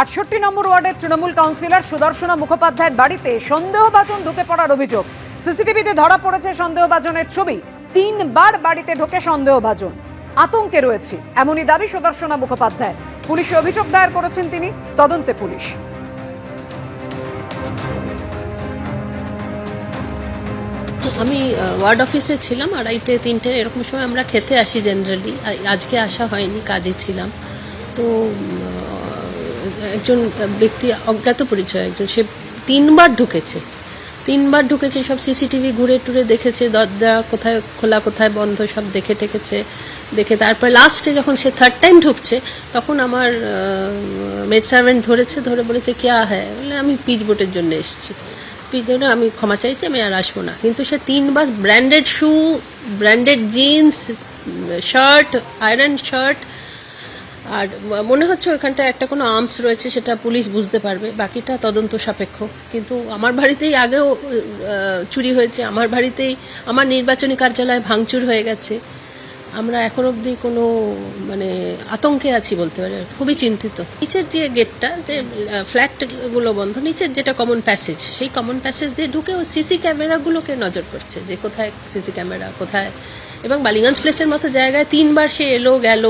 68 নম্বর ওয়ার্ডের তৃণমূল কাউন্সিলর সুদর্শনা মুখোপাধ্যায়ের বাড়িতে সন্দেহভাজন ঢুকে পড়ার অভিযোগ। সিসিটিভিতে ধরা পড়েছে সন্দেহভাজনের ছবি। 3 বার বাড়িতে ঢোকে সন্দেহভাজন। আতঙ্কে রয়েছে এমনই দাবি সুদর্শনা মুখোপাধ্যায়। পুলিশে অভিযোগ দায়ের করেছেন তিনি, তদন্তে পুলিশ। আমি ওয়ার্ড অফিসে ছিলাম, 2:30-3টে এরকম সময় আমরা খেতে আসি জেনারেলি। আজকে আসা হয়নি, কাজে ছিলাম। তো একজন ব্যক্তি, অজ্ঞাত পরিচয় একজন, সে 3 বার ঢুকেছে। সব সিসিটিভি ঘুরে টুরে দেখেছে, দরজা কোথায় খোলা কোথায় বন্ধ সব দেখে তারপর লাস্টে যখন সে 3rd টাইম ঢুকছে, তখন আমার মেড সার্ভেন্ট ধরে বলেছে কিয়া হ্যায়, বলে আমি পিচ বোটের জন্য এসেছি, জন্য আমি ক্ষমা চাইছি, আমি আর আসবো না। কিন্তু সে 3 বার branded shoe, branded jeans, shirt, iron shirt, আর মনে হচ্ছে ওখানটা একটা কোনো আর্মস রয়েছে, সেটা পুলিশ বুঝতে পারবে, বাকিটা তদন্ত সাপেক্ষ। কিন্তু আমার বাড়িতেই আগেও চুরি হয়েছে, আমার বাড়িতেই আমার নির্বাচনী কার্যালয় ভাঙচুর হয়ে গেছে। আমরা এখন অবধি কোনো আতঙ্কে আছি বলতে পারি, খুবই চিন্তিত। নিচের যে গেটটা, যে ফ্ল্যাটগুলো বন্ধ, নিচের যেটা কমন প্যাসেজ, সেই কমন প্যাসেজ দিয়ে ঢুকে ও সিসি ক্যামেরাগুলোকে নজর করছে যে কোথায় সিসি ক্যামেরা কোথায়, এবং বালিগঞ্জ প্লেসের মতো জায়গায় 3 বার সে এলো গেল।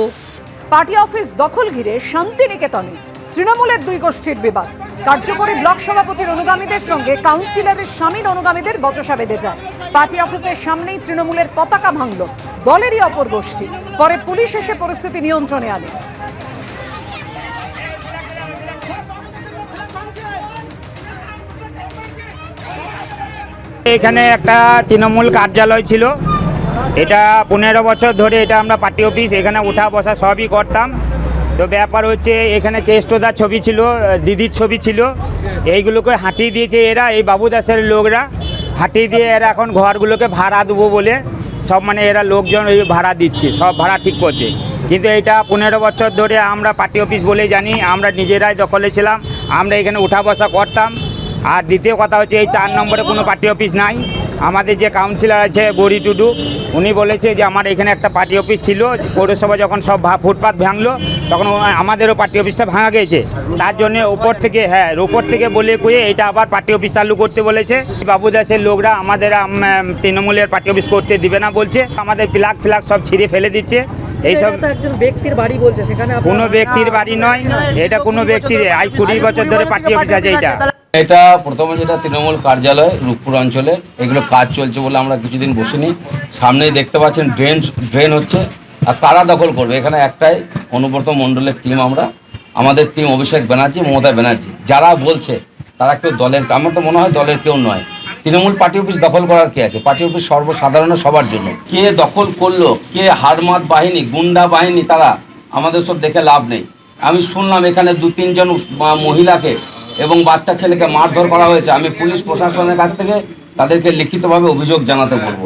পার্টি অফিস দখল ঘিরে শান্তিনিকেতনে তৃণমূলের 2 গোষ্ঠীর বিবাদ। কার্যকরী ব্লক সভাপতির অনুগামীদের সঙ্গে কাউন্সিলরের স্বামীর অনুগামীদের বচসা বেঁধে যায়। পার্টি অফিসের সামনেই তৃণমূলের পতাকা ভাঙল দলেরই অপর গোষ্ঠী। পরে পুলিশ এসে পরিস্থিতি নিয়ন্ত্রণে আনে। এখানে একটা তৃণমূল কার্যালয় ছিল, এটা 15 বছর ধরে এটা আমরা পার্টি অফিস, এখানে উঠা বসা সবই করতাম। তো ব্যাপার হচ্ছে এখানে কেষ্টদার ছবি ছিল, দিদির ছবি ছিল, এইগুলোকে হাঁটিয়ে দিয়েছে এরা, এই বাবু দাসের লোকরা হাঁটিয়ে দিয়ে এরা এখন ঘরগুলোকে ভাড়া দেবো বলে সব এরা লোকজন ওই ভাড়া দিচ্ছে, সব ভাড়া ঠিক করছে। কিন্তু এইটা 15 বছর ধরে আমরা পার্টি অফিস বলে জানি, আমরা নিজেরাই দখলে ছিলাম, আমরা এখানে উঠা বসা করতাম। আর দ্বিতীয় কথা হচ্ছে এই 4 নম্বরে কোনো পার্টি অফিস নাই। আমাদের যে কাউন্সিলর আছে বড়ি টুডু, উনি বলেছে যে আমার এখানে একটা পার্টি অফিস ছিল, পৌরসভা যখন সব ফুটপাত ভাঙলো তখন আমাদেরও পার্টি অফিসটা ভাঙা গেছে। তার জন্য উপর থেকে বলে কয়ে এটা আবার পার্টি অফিস চালু করতে বলেছে। বাবু দাসের লোকরা আমাদের তৃণমূলের পার্টি অফিস করতে দিবে না বলছে, আমাদের ফ্ল্যাগ সব ছিঁড়ে ফেলে দিচ্ছে। এইসব একজন ব্যক্তির বাড়ি বলছে, সেখানে কোনো ব্যক্তির বাড়ি নয়, এটা কোনো ব্যক্তির 20 বছর ধরে পার্টি অফিস আছে। এটা প্রথমে যেটা তৃণমূল কার্যালয় রূপপুর অঞ্চলে, এগুলো কাজ চলছে বলে আমরা কিছুদিন বসিনি। সামনেই দেখতে পাচ্ছেন ড্রেন হচ্ছে, আর কারা দখল করবে এখানে একটাই অনুব্রত মণ্ডলের টিম। আমাদের টিম অভিষেক ব্যানার্জি, মমতা ব্যানার্জি, যারা বলছে তারা কেউ দলের, আমার তো মনে হয় দলের কেউ নয়। তৃণমূল পার্টি অফিস দখল করার কে আছে? পার্টি অফিস সর্বসাধারণের সবার জন্য। কে দখল করলো, কে হারমাত বাহিনী, গুন্ডা বাহিনী, তারা আমাদের সব দেখে লাভ নেই। আমি শুনলাম এখানে 2-3 জন মহিলাকে এবং বাচ্চা ছেলেকে মারধর করা হয়েছে। আমি পুলিশ প্রশাসনের কাছ থেকে তাদেরকে লিখিতভাবে অভিযোগ জানাতে বলবো।